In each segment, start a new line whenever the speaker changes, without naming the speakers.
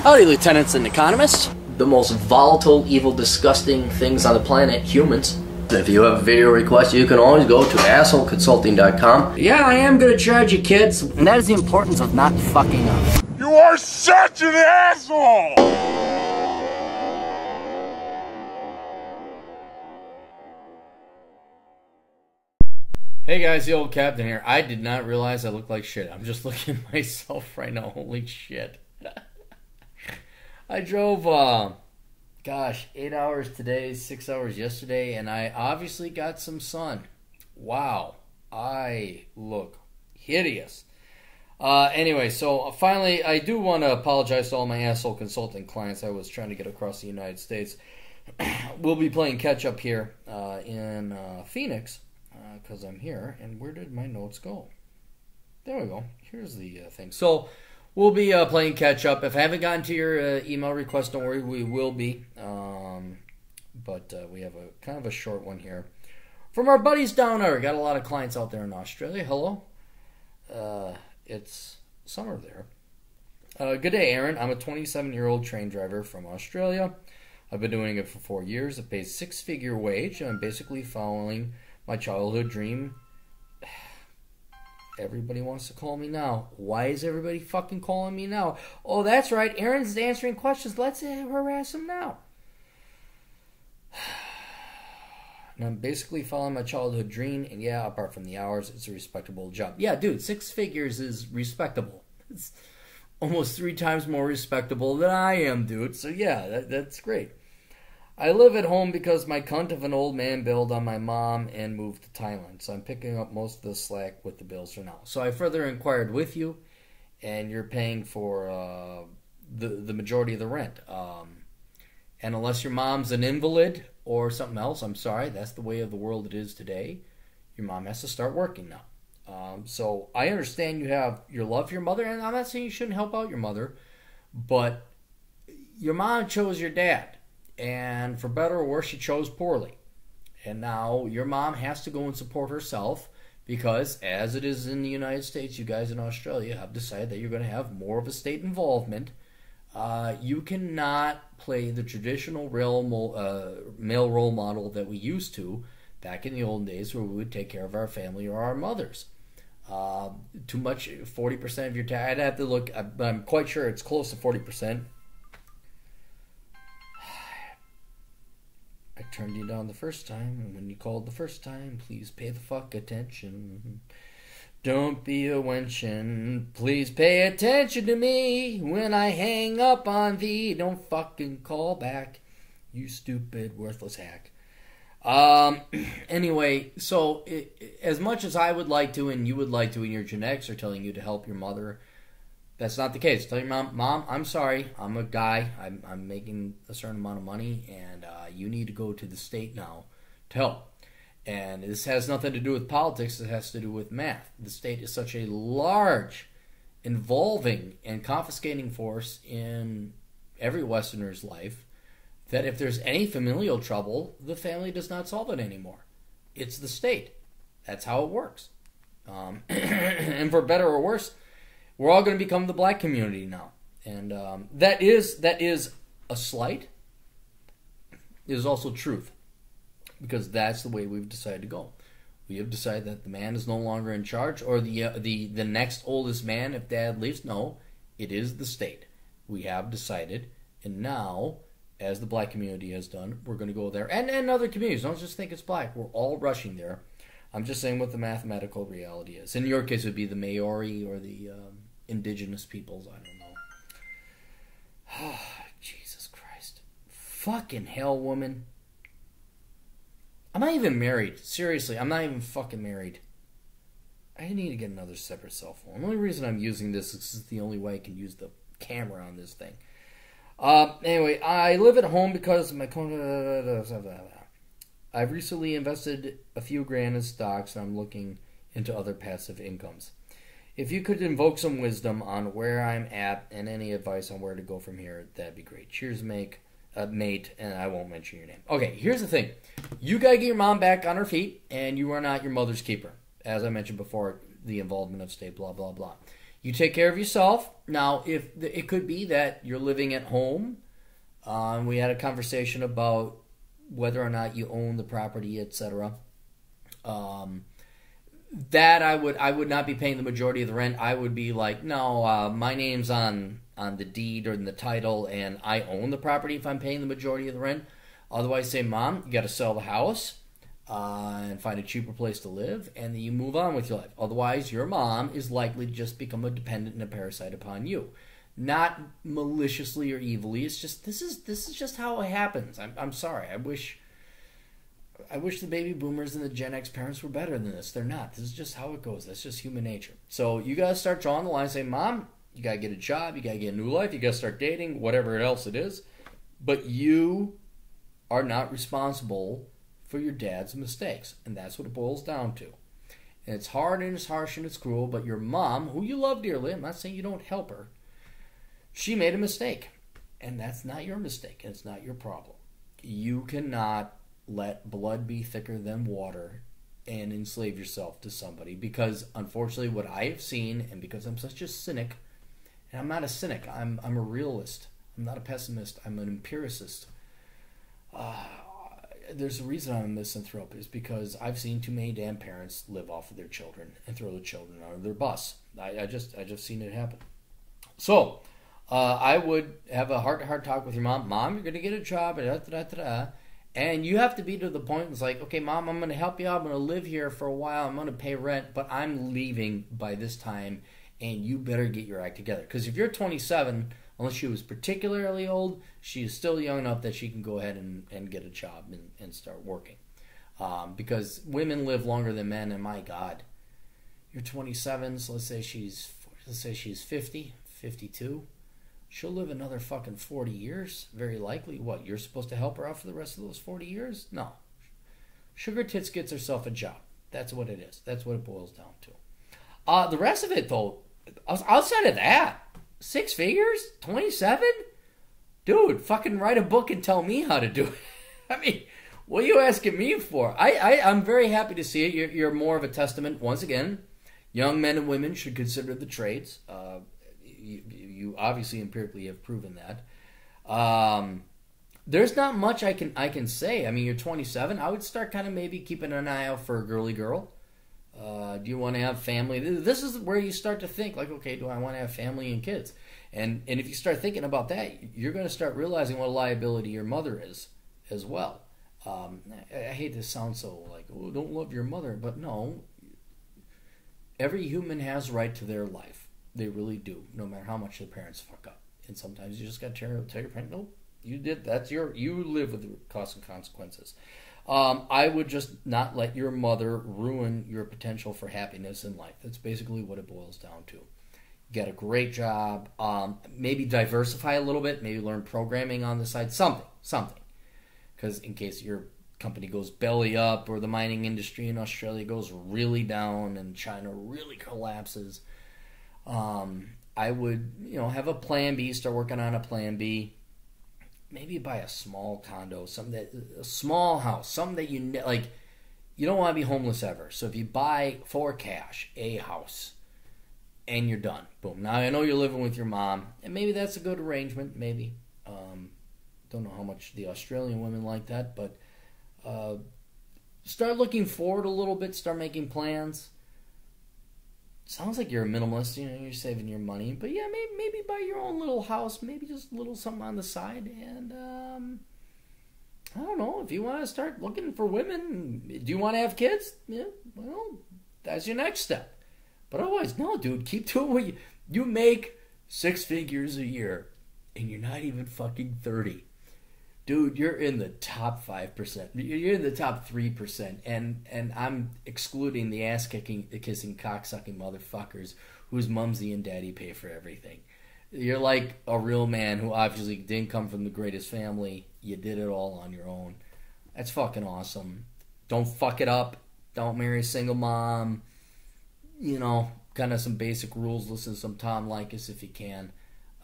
Howdy, lieutenants and economists.
The most volatile, evil, disgusting things on the planet, humans. If you have a video request, you can always go to assholeconsulting.com.
Yeah, I am gonna charge you, kids. And that is the importance of not fucking up.
You are such an asshole!
Hey guys, the old captain here. I did not realize I looked like shit. I'm just looking at myself right now. Holy shit. I drove, 8 hours today, 6 hours yesterday, and I obviously got some sun. Wow. I look hideous. Anyway, so finally, I do want to apologize to all my asshole consulting clients I was trying to get across the United States. We'll be playing catch-up here in Phoenix. Because I'm here, and where did my notes go? There we go. Here's the thing. So we'll be playing catch up. If I haven't gotten to your email request, don't worry, we will be. But we have a kind of a short one here from our buddies down there. We got a lot of clients out there in Australia. Hello. It's summer there. Good day, Aaron. I'm a 27-year-old train driver from Australia. I've been doing it for 4 years. I pay a six-figure wage, and I'm basically following my childhood dream. Everybody wants to call me now. Why is everybody fucking calling me now? Oh, that's right. Aaron's answering questions. Let's harass him now. And I'm basically following my childhood dream. And yeah, apart from the hours, it's a respectable job. Yeah, dude, 6 figures is respectable. It's almost 3 times more respectable than I am, dude. So yeah, that's great. I live at home because my cunt of an old man bailed on my mom and moved to Thailand. So I'm picking up most of the slack with the bills for now. So I further inquired with you, and you're paying for the majority of the rent. And unless your mom's an invalid or something else, I'm sorry, that's the way of the world it is today. Your mom has to start working now. So I understand your love for your mother, and I'm not saying you shouldn't help out your mother, but your mom chose your dad. And for better or worse, she chose poorly. And now your mom has to go and support herself because, as it is in the United States, you guys in Australia have decided that you're going to have more of a state involvement. You cannot play the traditional male role model that we used to back in the old days where we would take care of our family or our mothers. Too much, 40% of your time. I'd have to look, but I'm quite sure it's close to 40%. I turned you down the first time, and when you called the first time, please pay the fuck attention. Don't be a wenchin', please pay attention to me. When I hang up on thee, don't fucking call back, you stupid, worthless hack. Anyway, so as much as I would like to, and you would like to, and your genetics are telling you to help your mother, that's not the case. Tell your mom, I'm sorry. I'm a guy. I'm making a certain amount of money, and you need to go to the state now to help. And this has nothing to do with politics. It has to do with math. The state is such a large, involving, and confiscating force in every Westerner's life that if there's any familial trouble, the family does not solve it anymore. It's the state. That's how it works. And for better or worse, we're all going to become the black community now. And that is a slight. It is also truth. Because that's the way we've decided to go. We have decided that the man is no longer in charge, or the next oldest man if dad leaves. No, it is the state. We have decided, and now, as the black community has done, we're going to go there. And other communities. Don't just think it's black. We're all rushing there. I'm just saying what the mathematical reality is. In your case, it would be the Maori or the indigenous peoples. I don't know. Oh, Jesus Christ. Fucking hell, woman. I'm not even married. Seriously, I'm not even fucking married. I need to get another separate cell phone. The only reason I'm using this is this is the only way I can use the camera on this thing. Anyway, I live at home because my... I've recently invested a few grand in stocks, and I'm looking into other passive incomes. If you could invoke some wisdom on where I'm at and any advice on where to go from here, that'd be great. Cheers, mate, and I won't mention your name. Okay, here's the thing. You got to get your mom back on her feet, and you are not your mother's keeper. As I mentioned before, the involvement of state, blah, blah, blah. You take care of yourself. Now, if it could be that you're living at home, we had a conversation about whether or not you own the property, etc. That I would not be paying the majority of the rent. I would be like, no, my name's on the deed or in the title, and I own the property if I'm paying the majority of the rent. Otherwise, say, Mom, you got to sell the house and find a cheaper place to live, and then you move on with your life. Otherwise, your mom is likely to just become a dependent and a parasite upon you. Not maliciously or evilly. It's just this is just how it happens. I'm sorry. I wish the baby boomers and the Gen X parents were better than this. They're not. This is just how it goes. That's just human nature. So you got to start drawing the line and say, Mom, you got to get a job. You got to get a new life. You got to start dating, whatever else it is. But you are not responsible for your dad's mistakes. And that's what it boils down to. And it's hard and it's harsh and it's cruel, but your mom, who you love dearly, I'm not saying you don't help her, she made a mistake. And that's not your mistake. And it's not your problem. You cannot let blood be thicker than water and enslave yourself to somebody, because unfortunately what I have seen, and because I'm such a cynic, and I'm not a cynic, I'm a realist, I'm not a pessimist, I'm an empiricist. There's a reason I'm a misanthrope, is because I've seen too many damn parents live off of their children and throw the children out of their bus. I just seen it happen. So I would have a heart-to-heart talk with your mom. Mom, you're going to get a job, and you have to be to the point, it's like, okay, Mom, I'm going to help you out. I'm going to live here for a while. I'm going to pay rent, but I'm leaving by this time, and you better get your act together. Because if you're 27, unless she was particularly old, she is still young enough that she can go ahead and get a job and start working. Because women live longer than men, and my God, you're 27, so let's say she's 50, 52. She'll live another fucking 40 years, very likely. What, you're supposed to help her out for the rest of those 40 years? No. Sugar Tits gets herself a job. That's what it is. That's what it boils down to. The rest of it, though, outside of that, 6 figures? 27? Dude, fucking write a book and tell me how to do it. I mean, what are you asking me for? I'm very happy to see it. You're more of a testament, once again. Young men and women should consider the trades. You obviously empirically have proven that. There's not much I can say. I mean, you're 27. I would start kind of maybe keeping an eye out for a girly girl. Do you want to have family? This is where you start to think, like, okay, do I want to have family and kids? And if you start thinking about that, you're going to start realizing what a liability your mother is as well. I hate to sound so like, oh, don't love your mother, but no. Every human has right to their life. They really do, no matter how much the parents fuck up. And sometimes you just got to tell your parent, nope, you did. You live with the costs and consequences. I would just not let your mother ruin your potential for happiness in life. That's basically what it boils down to. Get a great job. Maybe diversify a little bit. Maybe learn programming on the side. Something. Because in case your company goes belly up, or the mining industry in Australia goes really down and China really collapses, I would, have a plan B, start working on a plan B. Maybe buy a small condo, a small house, something that you don't want to be homeless ever. So if you buy for cash a house and you're done, boom. Now I know you're living with your mom, and maybe that's a good arrangement, maybe. Don't know how much the Australian women like that, but start looking forward a little bit, start making plans. Sounds like you're a minimalist, you're saving your money. But yeah, maybe buy your own little house, maybe just a little something on the side. And I don't know, if you want to start looking for women, do you want to have kids? Yeah, well, that's your next step. But otherwise, no, dude, keep doing what you make 6 figures a year, and you're not even fucking 30. Dude, you're in the top 5%. You're in the top 3%. And I'm excluding the ass-kissing, cock-sucking motherfuckers whose mumsy and daddy pay for everything. You're like a real man who obviously didn't come from the greatest family. You did it all on your own. That's fucking awesome. Don't fuck it up. Don't marry a single mom. Kind of some basic rules. Listen to some Tom Likas if you can.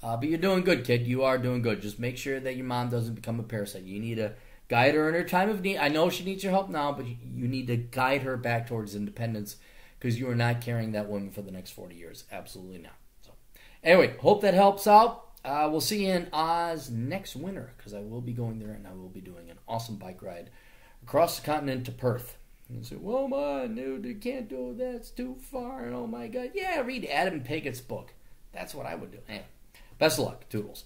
But you're doing good, kid. You are doing good. Just make sure that your mom doesn't become a parasite. You need to guide her in her time of need. I know she needs your help now, but you need to guide her back towards independence, because you are not carrying that woman for the next 40 years. Absolutely not. Anyway, hope that helps out. We'll see you in Oz next winter because I will be going there and I will be doing an awesome bike ride across the continent to Perth. And you say, well, man, dude, you can't do that. It's too far. And oh, my God. Yeah, read Adam Pigot's book. That's what I would do. Anyway, best of luck. Toodles.